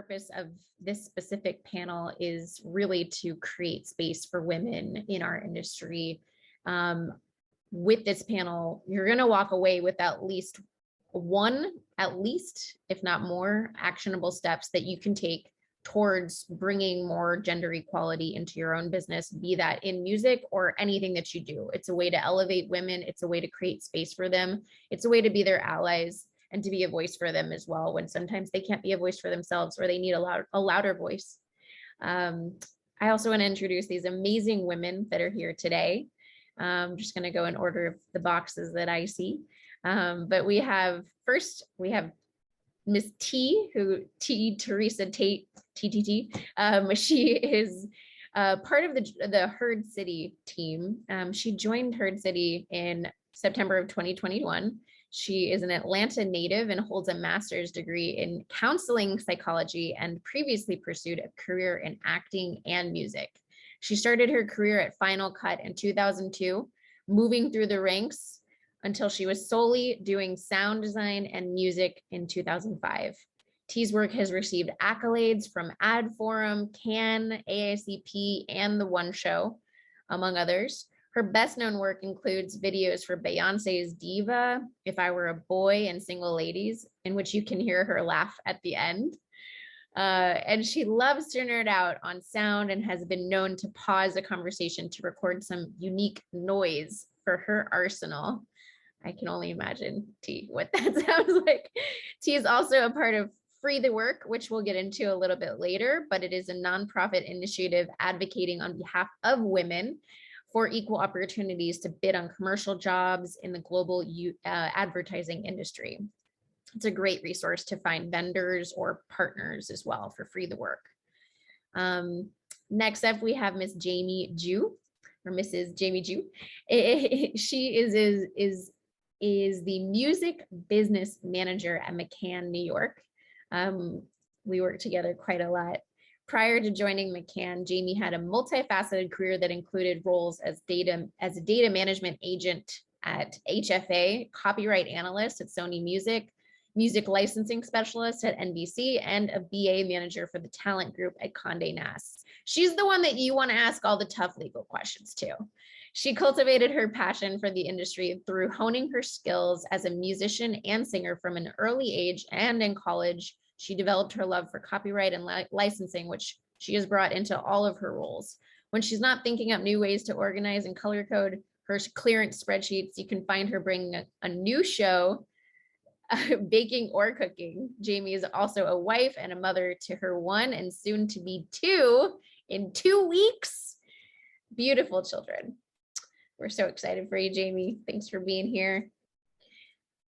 purpose of this specific panel is really to create space for women in our industry. With this panel, you're going to walk away with at least, if not more, actionable steps that you can take towards bringing more gender equality into your own business, be that in music or anything that you do. It's a way to elevate women. It's a way to create space for them. It's a way to be their allies and to be a voice for them as well, when sometimes they can't be a voice for themselves or they need a louder voice. I also want to introduce these amazing women that are here today. I'm just going to go in order of the boxes that I see. But we have Miss T, Teresa Tate, TTT. She is part of the Herd City team. She joined Herd City in September of 2021. She is an Atlanta native and holds a master's degree in counseling psychology and previously pursued a career in acting and music. She started her career at Final Cut in 2002, moving through the ranks until she was solely doing sound design and music in 2005. T's work has received accolades from Ad Forum, Cannes, AICP, and The One Show, among others. Her best known work includes videos for Beyonce's Diva, If I Were a Boy, and Single Ladies, in which you can hear her laugh at the end. And she loves to nerd out on sound and has been known to pause a conversation to record some unique noise for her arsenal. I can only imagine, T, what that sounds like. T is also a part of Free the Work, which we'll get into a little bit later, but it is a nonprofit initiative advocating on behalf of women for equal opportunities to bid on commercial jobs in the global advertising industry. It's a great resource to find vendors or partners as well for Free the Work. Next up, we have Miss Jamie Jew, or Mrs. Jamie Jew. She is the music business manager at McCann, New York. We work together quite a lot. Prior to joining McCann, Jamie had a multifaceted career that included roles as a data management agent at HFA, copyright analyst at Sony Music, music licensing specialist at NBC, and a BA manager for the talent group at Condé Nast. She's the one that you want to ask all the tough legal questions to. She cultivated her passion for the industry through honing her skills as a musician and singer from an early age, and in college, she developed her love for copyright and licensing, which she has brought into all of her roles. When she's not thinking up new ways to organize and color code her clearance spreadsheets, you can find her bringing a new show, baking or cooking. Jamie is also a wife and a mother to her one and soon to be two in 2 weeks. Beautiful children. We're so excited for you, Jamie. Thanks for being here.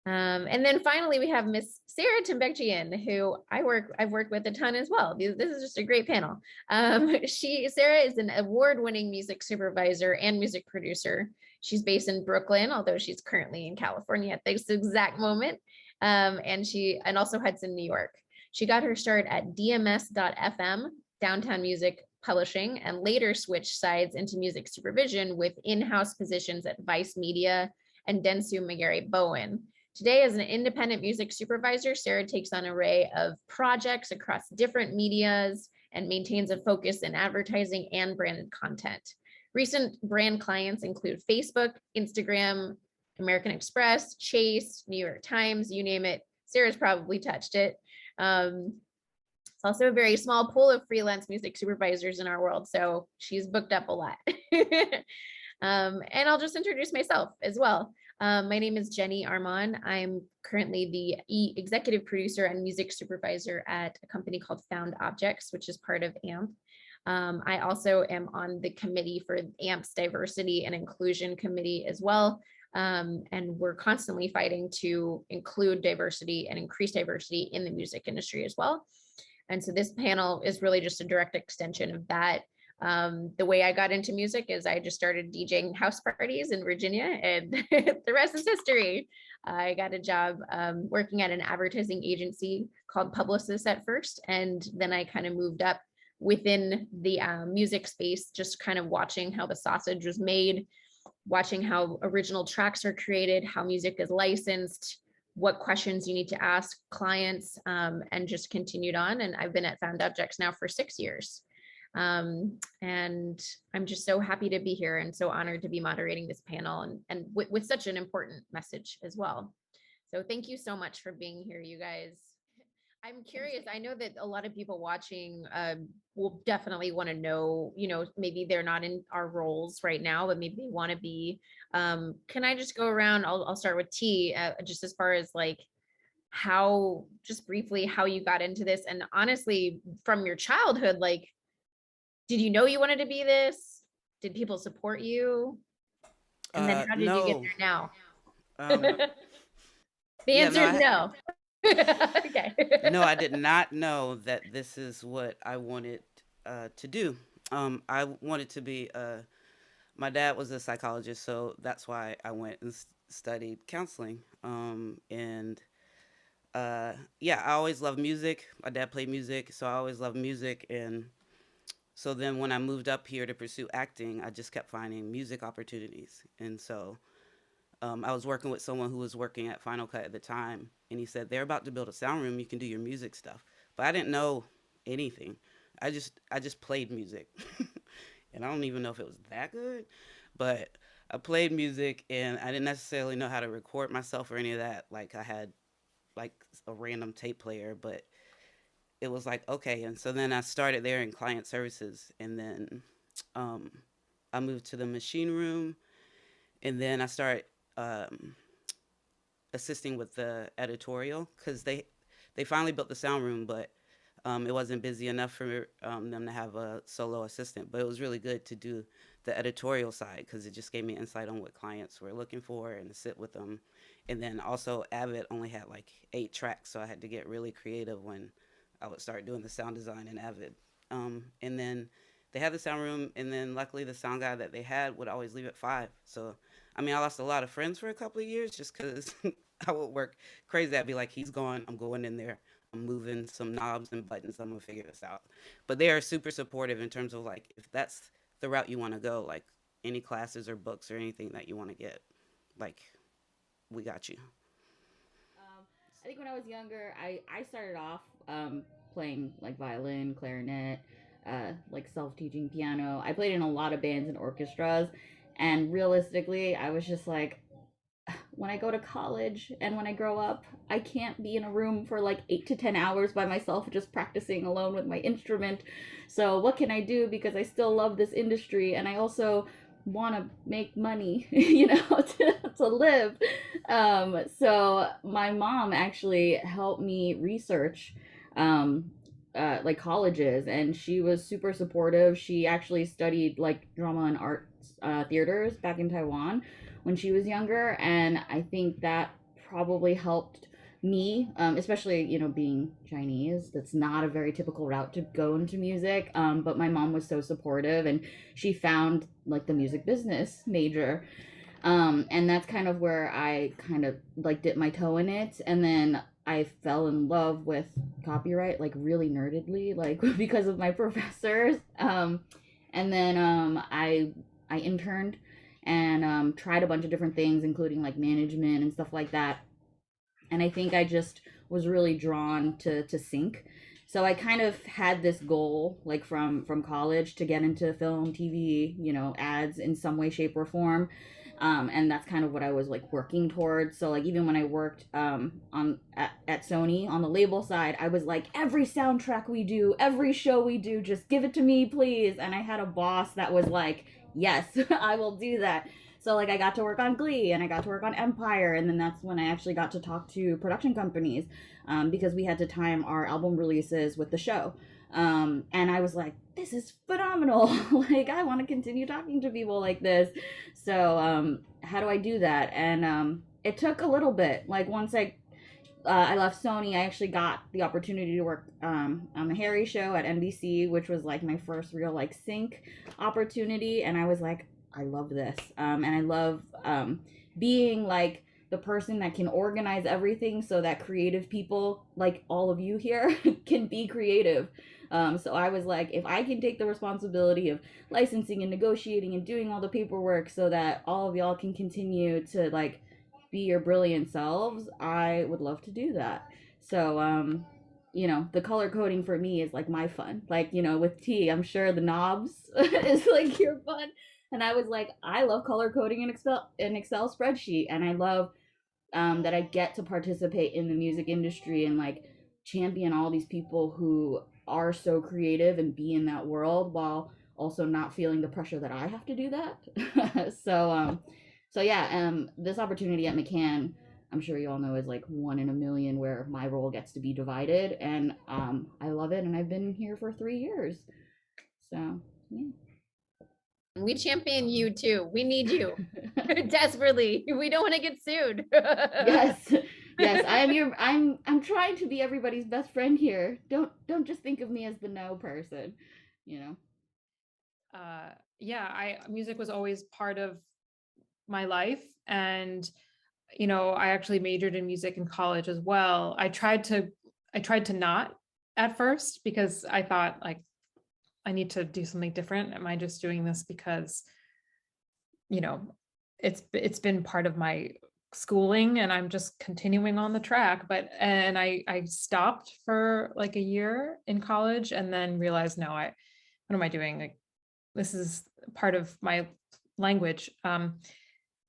And then finally, we have Miss Sarah Timbekjian, who I've worked with a ton as well. This is just a great panel. Sarah is an award-winning music supervisor and music producer. She's based in Brooklyn, although she's currently in California at this exact moment, and also Hudson, New York. She got her start at DMS.FM, Downtown Music Publishing, and later switched sides into music supervision with in-house positions at Vice Media and Dentsu McGarry Bowen. Today, as an independent music supervisor, Sarah takes on an array of projects across different medias and maintains a focus in advertising and branded content. Recent brand clients include Facebook, Instagram, American Express, Chase, New York Times, you name it. Sarah's probably touched it. It's also a very small pool of freelance music supervisors in our world, so she's booked up a lot. And I'll just introduce myself as well. My name is Jenny Armand. I'm currently the executive producer and music supervisor at a company called Found Objects, which is part of AMP. I also am on the committee for AMP's Diversity and Inclusion Committee as well. And we're constantly fighting to include diversity and increase diversity in the music industry as well. And so this panel is really just a direct extension of that. The way I got into music is I just started DJing house parties in Virginia, and the rest is history. I got a job working at an advertising agency called Publicis at first, and then I kind of moved up within the music space, just kind of watching how the sausage was made, watching how original tracks are created, how music is licensed, what questions you need to ask clients, and just continued on. And I've been at Found Objects now for 6 years. And I'm just so happy to be here and so honored to be moderating this panel, and with such an important message as well. So thank you so much for being here, you guys. I'm curious. I know that a lot of people watching will definitely want to know, maybe they're not in our roles right now, but maybe they want to be. Can I just go around? I'll start with T, just as far as like how, just briefly, how you got into this. And honestly, from your childhood, like, did you know you wanted to be this? Did people support you? And then how did you get No. there now? Um, The yeah, no, answer is no. Okay. no, I did not know that this is what I wanted to do. I wanted to be. My dad was a psychologist, so that's why I went and studied counseling. And yeah, I always loved music. My dad played music, so I always loved music. And so then when I moved up here to pursue acting, I just kept finding music opportunities. And so I was working with someone who was working at Final Cut at the time, and he said they're about to build a sound room. You can do your music stuff, but I didn't know anything. I just played music, and I don't even know if it was that good, but I played music, and I didn't necessarily know how to record myself or any of that. Like I had like a random tape player, but it was like okay. And so then I started there in client services, and then um, I moved to the machine room, and then I started um, assisting with the editorial because they finally built the sound room, but it wasn't busy enough for them to have a solo assistant. But it was really good to do the editorial side because it just gave me insight on what clients were looking for and to sit with them. And then also, Avid only had like 8 tracks, so I had to get really creative when I would start doing the sound design in Avid. And then they had the sound room, and then luckily the sound guy that they had would always leave at 5. So I mean, I lost a lot of friends for a couple of years just because I would work crazy. I'd be like, he's gone. I'm going in there. I'm moving some knobs and buttons. I'm going to figure this out. But they are super supportive in terms of like, if that's the route you want to go, like any classes or books or anything that you want to get, like, we got you. I think when I was younger, I started off playing like violin, clarinet, like self teaching piano. I played in a lot of bands and orchestras. And realistically, I was just like, when I go to college and when I grow up, I can't be in a room for like 8 to 10 hours by myself just practicing alone with my instrument. So, what can I do? Because I still love this industry and I also want to make money, to live. So, my mom actually helped me research. Like colleges, and she was super supportive. She actually studied like drama and arts theaters back in Taiwan when she was younger, and I think that probably helped me, especially being Chinese. That's not a very typical route to go into music, but my mom was so supportive, and she found like the music business major, and that's kind of where I kind of like dipped my toe in it, and then I fell in love with copyright like really nerdedly, like because of my professors. And then I interned and tried a bunch of different things, including like management and stuff like that. And I think I just was really drawn to sync. So I kind of had this goal, like from college, to get into film, TV, ads in some way, shape, or form. And that's kind of what I was like working towards. So like even when I worked at Sony on the label side, I was like, every soundtrack we do, every show we do, just give it to me, please. And I had a boss that was like, yes, I will do that. So like I got to work on Glee and I got to work on Empire, and then that's when I actually got to talk to production companies, because we had to time our album releases with the show. And I was like, this is phenomenal. Like I want to continue talking to people like this. So how do I do that? And it took a little bit. Like once I left Sony, I actually got the opportunity to work on the Harry Show at NBC, which was like my first real like sync opportunity, and I was like, I love this, and I love being like the person that can organize everything so that creative people like all of you here can be creative. So I was like, if I can take the responsibility of licensing and negotiating and doing all the paperwork so that all of y'all can continue to like be your brilliant selves, I would love to do that. So, the color coding for me is like my fun. Like, with T, I'm sure the knobs is like your fun. And I was like, I love color coding an Excel spreadsheet, and I love that I get to participate in the music industry and like champion all these people who are so creative and be in that world while also not feeling the pressure that I have to do that. So yeah, this opportunity at McCann, I'm sure you all know, is like one in a million where my role gets to be divided, and I love it, and I've been here for 3 years. So yeah. We champion you too. We need you desperately. We don't want to get sued. Yes. Yes, I'm trying to be everybody's best friend here. Don't just think of me as the no person, you know. Yeah, music was always part of my life, and I actually majored in music in college as well. I tried to not at first, because I thought, like, I need to do something different. Am I just doing this because it's been part of my schooling and I'm just continuing on the track? And I stopped for like a year in college, and then realized, no, what am I doing? Like, this is part of my language.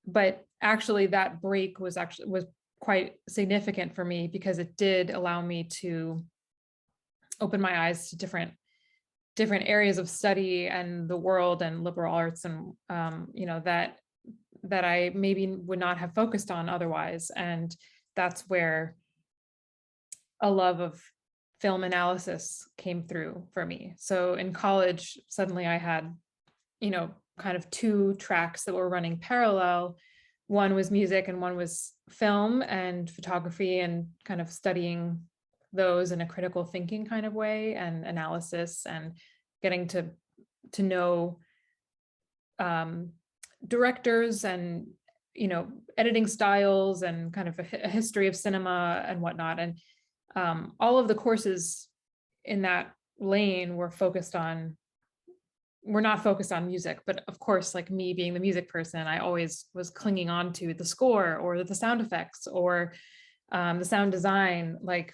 But actually that break was quite significant for me, because it did allow me to open my eyes to different areas of study and the world and liberal arts, and that I maybe would not have focused on otherwise. And that's where a love of film analysis came through for me. So in college, suddenly I had, kind of two tracks that were running parallel. One was music and one was film and photography, and kind of studying those in a critical thinking kind of way, and analysis, and getting to know directors, and editing styles, and kind of a history of cinema and whatnot. And all of the courses in that lane were not focused on music, but of course, like me being the music person, I always was clinging on to the score or the sound effects or the sound design, like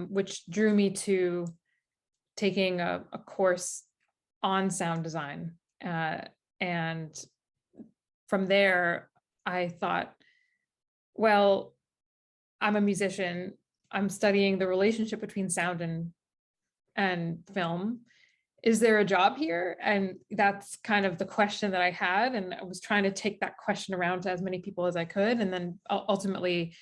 which drew me to taking a course on sound design. And from there, I thought, well, I'm a musician. I'm studying the relationship between sound and film. Is there a job here? And that's kind of the question that I had. And I was trying to take that question around to as many people as I could. And then ultimately,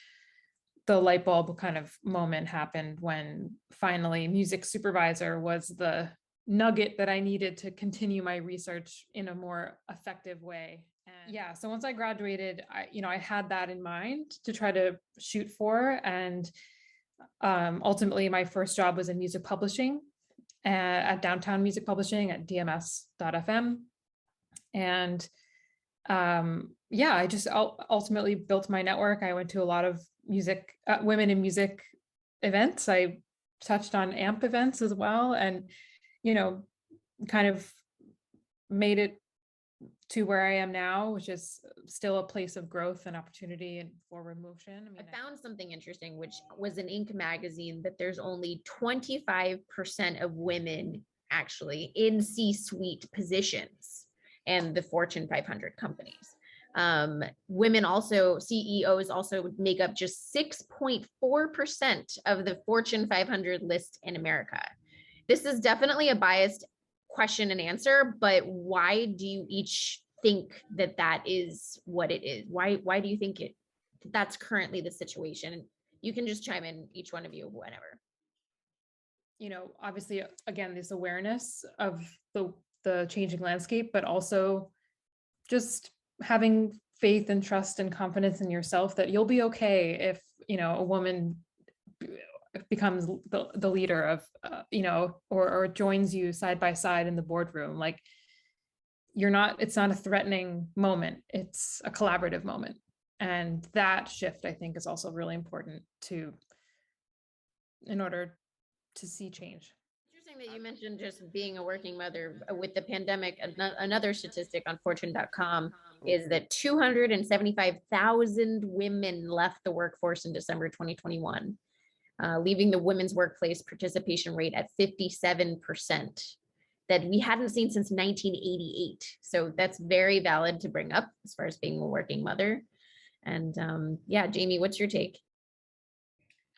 the light bulb kind of moment happened when finally music supervisor was the nugget that I needed to continue my research in a more effective way. And yeah, so once I graduated, I had that in mind to try to shoot for. And ultimately, my first job was in music publishing at Downtown Music Publishing at DMS.FM. And yeah, I just ultimately built my network. I went to a lot of women in music events. I touched on AMP events as well, and kind of made it to where I am now, which is still a place of growth and opportunity and forward motion. I found something interesting, which was in Inc. magazine, that there's only 25% of women actually in C-suite positions and the Fortune 500 companies. Women also, CEOs also make up just 6.4% of the Fortune 500 list in America. This is definitely a biased question and answer, but why do you each think that is what it is? Why do you think that's currently the situation? You can just chime in, each one of you, whenever. Obviously, again, this awareness of the changing landscape, but also just having faith and trust and confidence in yourself that you'll be okay if a woman becomes the leader of or joins you side by side in the boardroom. Like, it's not a threatening moment, it's a collaborative moment. And that shift, I think, is also really important in order to see change. Interesting Interesting that you mentioned just being a working mother with the pandemic. Another statistic on fortune.com is that 275,000 women left the workforce in December 2021, leaving the women's workplace participation rate at 57%, that we hadn't seen since 1988. So that's very valid to bring up as far as being a working mother. And yeah, Jamie, what's your take?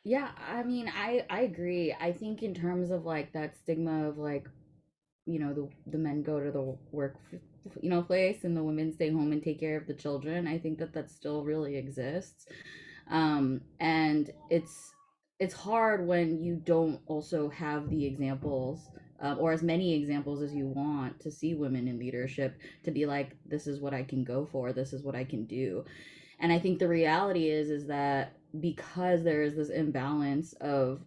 Yeah, I mean, I agree. I think in terms of like that stigma of like, the men go to the work, place, and the women stay home and take care of the children. I think that that still really exists. And it's hard when you don't also have the examples, or as many examples as you want to see women in leadership, to be like, this is what I can go for, this is what I can do. And I think the reality is that because there is this imbalance of,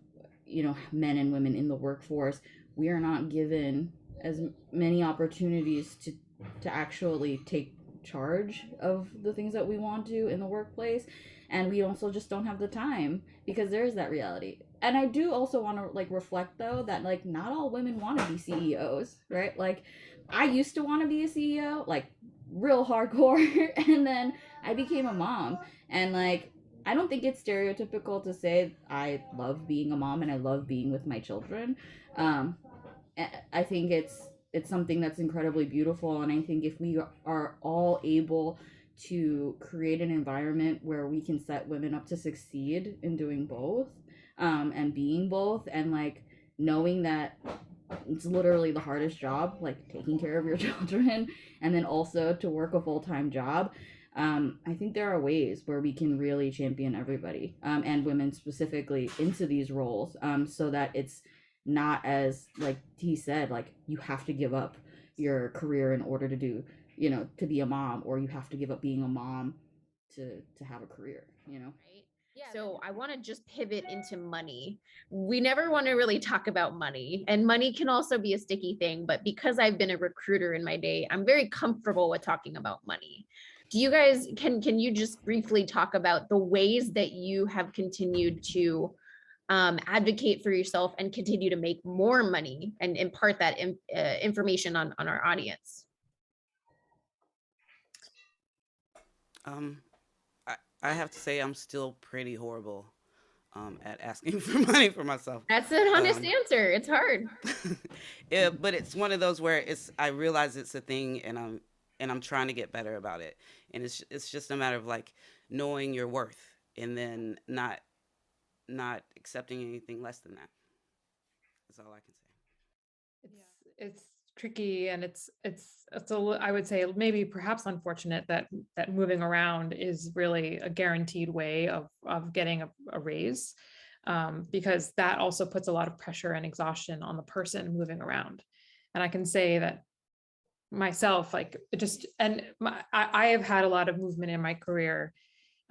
men and women in the workforce, we are not given as many opportunities to actually take charge of the things that we want to in the workplace. And we also just don't have the time, because there is that reality. And I do also want to like reflect though that like not all women want to be CEOs, right? Like I used to want to be a CEO, like real hardcore, and then I became a mom. And like I don't think it's stereotypical to say I love being a mom and I love being with my children. Um, I think it's something that's incredibly beautiful, and I think if we are all able to create an environment where we can set women up to succeed in doing both, and being both, and like knowing that it's literally the hardest job, like taking care of your children, and then also to work a full-time job. I think there are ways where we can really champion everybody, and women specifically into these roles, so that it's not as like he said, like you have to give up your career in order to do, to be a mom, or you have to give up being a mom to have a career. Right. So I want to just pivot into money. We never want to really talk about money, and money can also be a sticky thing, but because I've been a recruiter in my day, I'm very comfortable with talking about money. Do you guys can you just briefly talk about the ways that you have continued to advocate for yourself and continue to make more money and impart that information on our audience? Um, I have to say I'm still pretty horrible at asking for money for myself. That's an honest Um, answer. It's hard. yeah, but it's one of those where I realize it's a thing, and I'm trying to get better about it. And it's just a matter of like knowing your worth, and then not accepting anything less than that. That's all I can say. It's tricky, and I would say maybe perhaps unfortunate that moving around is really a guaranteed way of getting a raise, because that also puts a lot of pressure and exhaustion on the person moving around. And I can say that myself, like I have had a lot of movement in my career,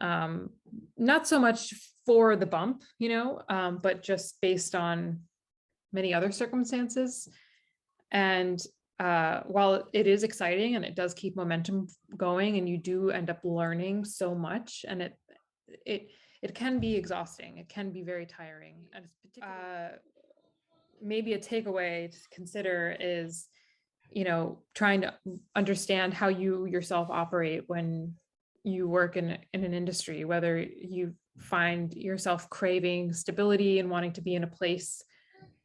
not so much for the bump, but just based on many other circumstances. And while it is exciting and it does keep momentum going, and you do end up learning so much, and it can be exhausting. It can be very tiring. And it's particularly, maybe a takeaway to consider is, trying to understand how you yourself operate when you work in an industry, whether you find yourself craving stability and wanting to be in a place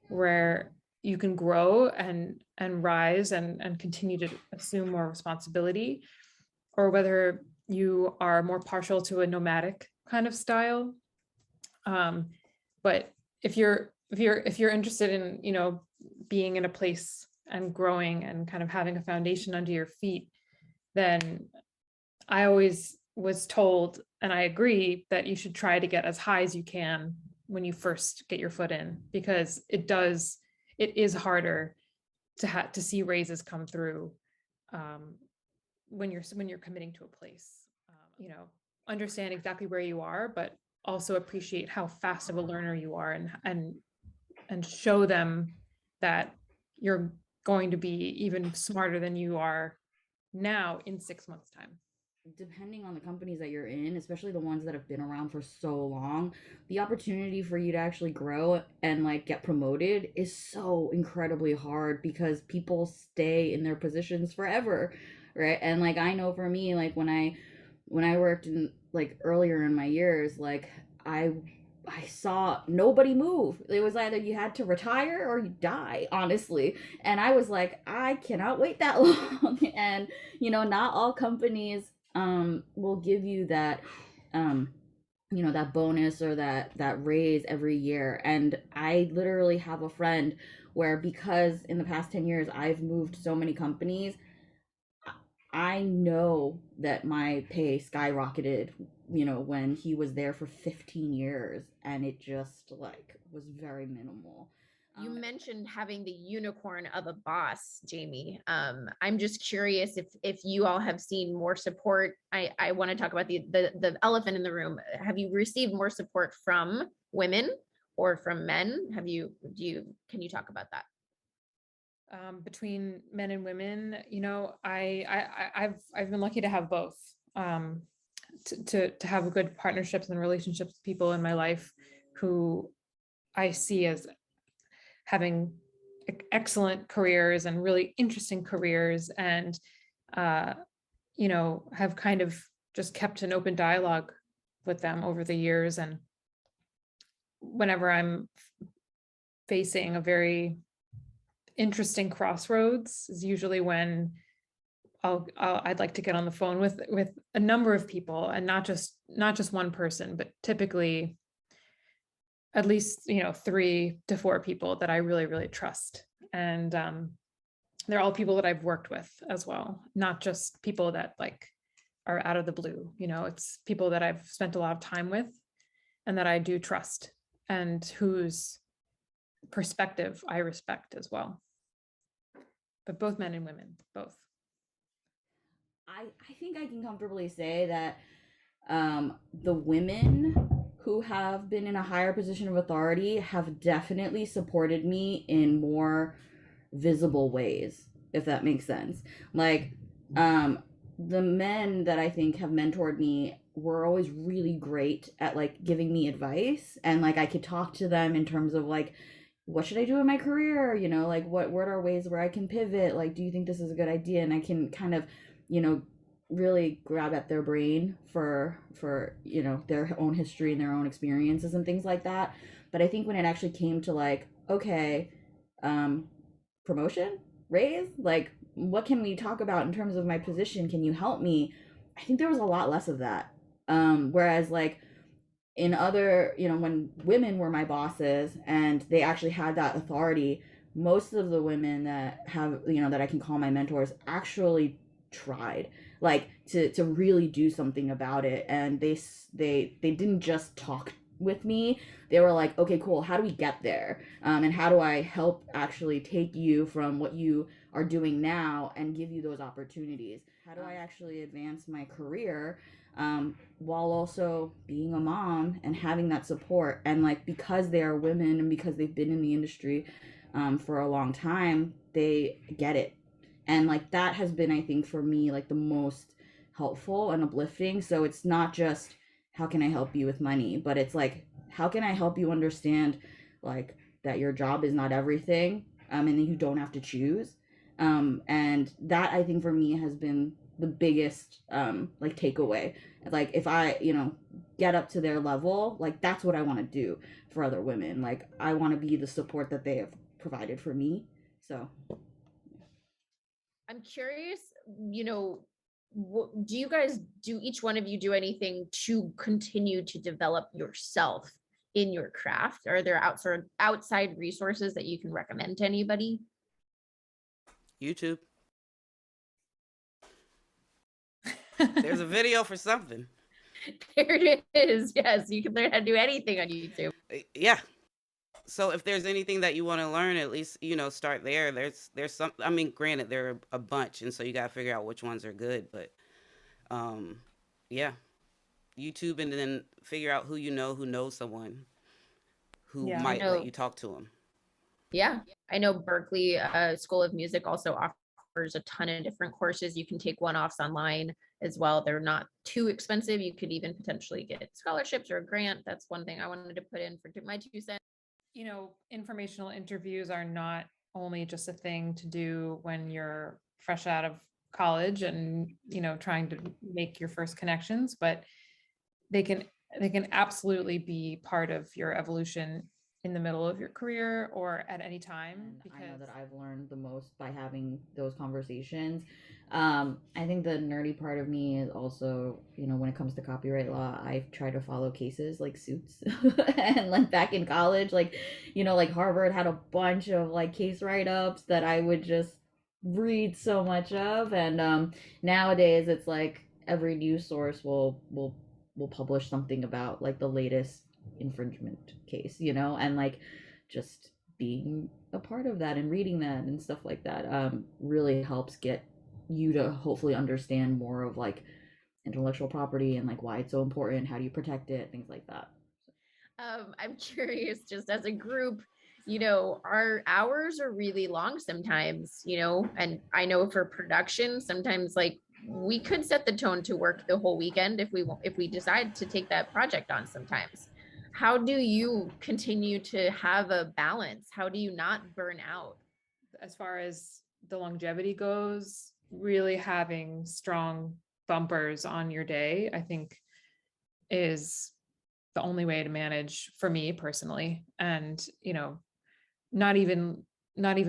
where you can grow and rise and continue to assume more responsibility, or whether you are more partial to a nomadic kind of style. But if you're interested in, being in a place and growing and kind of having a foundation under your feet, then I always was told, and I agree, that you should try to get as high as you can when you first get your foot in, because it is harder to see raises come through, when you're committing to a place. Understand exactly where you are, but also appreciate how fast of a learner you are, and show them that you're going to be even smarter than you are now in 6 months' time. depending on the companies that you're in, especially the ones that have been around for so long, the opportunity for you to actually grow and like get promoted is so incredibly hard because people stay in their positions forever, right? And like I know for me, like when I worked in like earlier in my years, like I I saw nobody move. It was either you had to retire or you die, honestly. And I was like, I cannot wait that long. And not all companies will give you that um that bonus or that raise every year. And I literally have a friend where, because in the past 10 years I've moved so many companies, I know that my pay skyrocketed, when he was there for 15 years, and it just like was very minimal. You mentioned having the unicorn of a boss, Jamie. I'm just curious if you all have seen more support. I want to talk about the elephant in the room. Have you received more support from women or from men? Can you talk about that? Between men and women, I've been lucky to have both. To have good partnerships and relationships with people in my life who I see as having excellent careers and really interesting careers, and have kind of just kept an open dialogue with them over the years. And whenever I'm facing a very interesting crossroads is usually when I'd like to get on the phone with a number of people, and not just one person, but typically at least 3 to 4 people that I really really trust. And they're all people that I've worked with as well, not just people that like are out of the blue. It's people that I've spent a lot of time with and that I do trust, and whose perspective I respect as well. But both men and women, both. I think I can comfortably say that the women who have been in a higher position of authority have definitely supported me in more visible ways, if that makes sense. Like, the men that I think have mentored me were always really great at like giving me advice, and like I could talk to them in terms of like, what should I do in my career? Like what are ways where I can pivot? Like, do you think this is a good idea? And I can kind of, really grab at their brain for their own history and their own experiences and things like that. But I think when it actually came to like, okay, promotion, raise, like what can we talk about in terms of my position? Can you help me? I think there was a lot less of that. Whereas like in other, when women were my bosses and they actually had that authority, most of the women that have, that I can call my mentors actually tried like to really do something about it. And they didn't just talk with me. They were like, okay, cool, how do we get there? And how do I help actually take you from what you are doing now and give you those opportunities? How do I actually advance my career, while also being a mom and having that support? And like, because they are women and because they've been in the industry for a long time, they get it. And like that has been, I think, for me, like the most helpful and uplifting. So it's not just how can I help you with money, but it's like, how can I help you understand like that your job is not everything, and that you don't have to choose. And that, I think, for me has been the biggest like takeaway. Like if I get up to their level, like that's what I want to do for other women. Like I want to be the support that they have provided for me. So I'm curious, do you guys, do each one of you do anything to continue to develop yourself in your craft? Are there outside resources that you can recommend to anybody? YouTube. There's a video for something. There it is. Yes, you can learn how to do anything on YouTube. Yeah. So if there's anything that you want to learn, at least start there. There's some. I mean, granted, there are a bunch, and so you gotta figure out which ones are good. But, yeah, YouTube, and then figure out who knows someone who might let you talk to them. Yeah, I know Berkeley School of Music also offers a ton of different courses. You can take one-offs online. as well. They're not too expensive. You could even potentially get scholarships or a grant. That's one thing I wanted to put in for my 2 cents. Informational interviews are not only just a thing to do when you're fresh out of college and, trying to make your first connections, but they can they can absolutely be part of your evolution in the middle of your career or at any time. And I know that I've learned the most by having those conversations. I think the nerdy part of me is also, when it comes to copyright law, I try to follow cases like suits. And like back in college, like, like Harvard had a bunch of like case write ups that I would just read so much of. And nowadays it's like every news source will publish something about like the latest infringement case, and like just being a part of that and reading that and stuff like that really helps get you to hopefully understand more of like intellectual property and like why it's so important, how do you protect it, things like that. I'm curious, just as a group, our hours are really long sometimes, and I know for production, sometimes like we could set the tone to work the whole weekend if we decide to take that project on sometimes. How do you continue to have a balance? How do you not burn out? As far as the longevity goes, really having strong bumpers on your day, I think, is the only way to manage for me personally. And, not even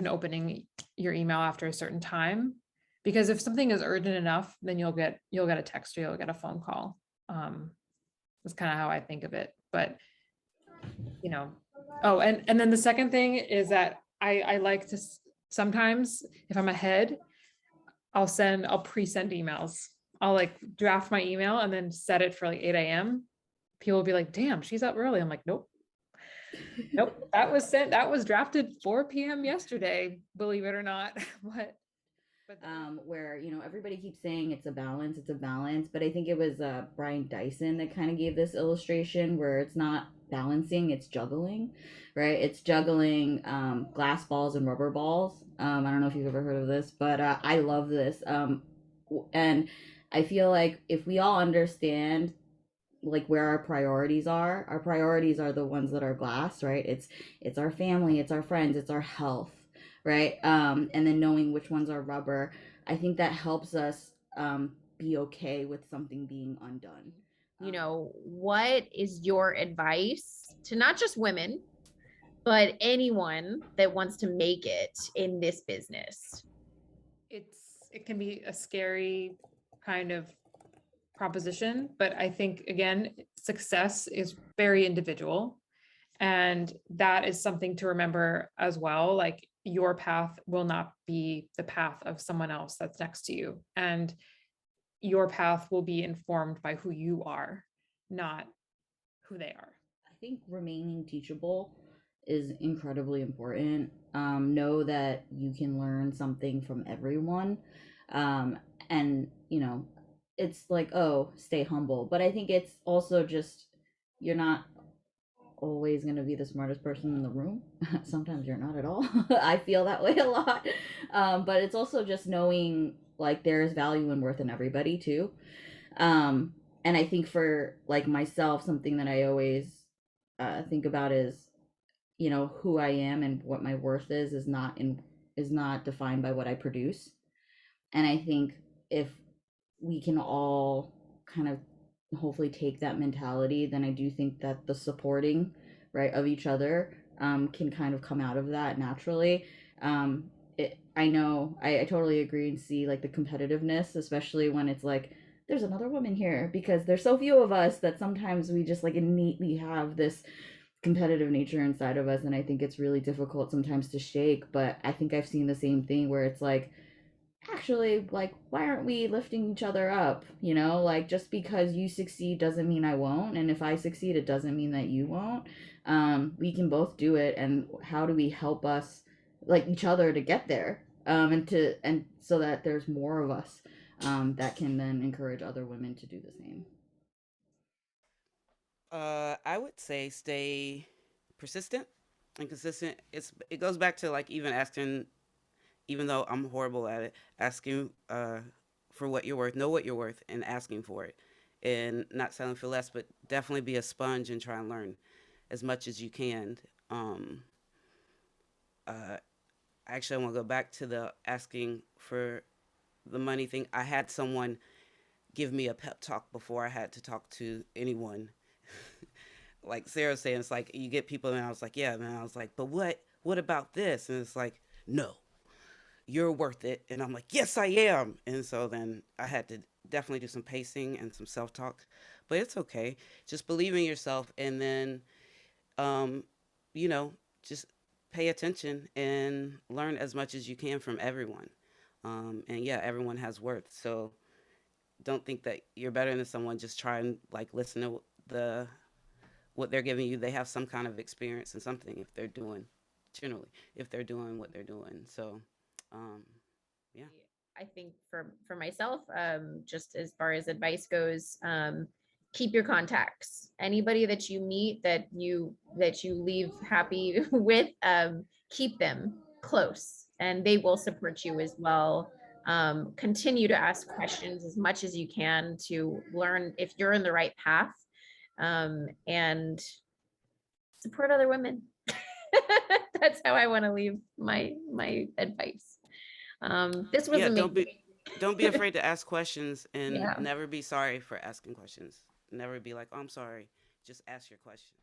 opening your email after a certain time, because if something is urgent enough, then you'll get a text or you'll get a phone call. That's kind of how I think of it. But oh, and then the second thing is that I like to sometimes, if I'm ahead, I'll pre-send emails. I'll like draft my email and then set it for like 8 a.m. People will be like, damn, she's up early. I'm like, nope. That was drafted 4 p.m. yesterday, believe it or not. but where everybody keeps saying it's a balance, but I think it was Brian Dyson that kind of gave this illustration where it's not balancing, it's juggling, right? It's juggling glass balls and rubber balls. I don't know if you've ever heard of this, but I love this. And I feel like if we all understand like where our priorities are the ones that are glass, right? It's our family, it's our friends, it's our health, right? And then knowing which ones are rubber, I think that helps us be okay with something being undone. What is your advice to not just women, but anyone that wants to make it in this business? It can be a scary kind of proposition, but I think again, success is very individual. And that is something to remember as well. Like your path will not be the path of someone else that's next to you. And your path will be informed by who you are, not who they are. I think remaining teachable is incredibly important. Know that you can learn something from everyone. And, it's like, oh, stay humble. But I think it's also just, you're not always going to be the smartest person in the room. Sometimes you're not at all. I feel that way a lot. But it's also just knowing like there's value and worth in everybody too. And I think for like myself, something that I always think about is, who I am and what my worth is not defined by what I produce. And I think if we can all kind of hopefully take that mentality, then I do think that the supporting, right, of each other can kind of come out of that naturally. I know I totally agree and see like the competitiveness, especially when it's like there's another woman here, because there's so few of us that sometimes we just like innately have this competitive nature inside of us, and I think it's really difficult sometimes to shake. But I think I've seen the same thing where it's like, actually, like, why aren't we lifting each other up? Like, just because you succeed doesn't mean I won't, and if I succeed it doesn't mean that you won't. We can both do it, and how do we help us like each other to get there, and so that there's more of us that can then encourage other women to do the same. I would say stay persistent and consistent. It goes back to like even asking, even though I'm horrible at it, asking for what you're worth, know what you're worth, and asking for it, and not settling for less. But definitely be a sponge and try and learn as much as you can. Um, uh, Actually, I want to go back to the asking for the money thing. I had someone give me a pep talk before I had to talk to anyone. Like Sarah saying, it's like you get people, and I was like, yeah, man. I was like, but what about this? And it's like, no, you're worth it. And I'm like, yes, I am. And so then I had to definitely do some pacing and some self talk, but it's okay. Just believe in yourself, and then, um, you know, just pay attention and learn as much as you can from everyone. And yeah, everyone has worth. So don't think that you're better than someone. Just try and like listen to the what they're giving you. They have some kind of experience in something if they're doing generally if they're doing what they're doing. So um, yeah. I think for myself, just as far as advice goes, keep your contacts. Anybody that you meet that you leave happy with, keep them close, and they will support you as well. Continue to ask questions as much as you can to learn if you're in the right path, and support other women. That's how I want to leave my advice. This was Yeah, amazing. don't be afraid to ask questions, and Yeah. never be sorry for asking questions. Never be like, oh, I'm sorry. Just ask your question.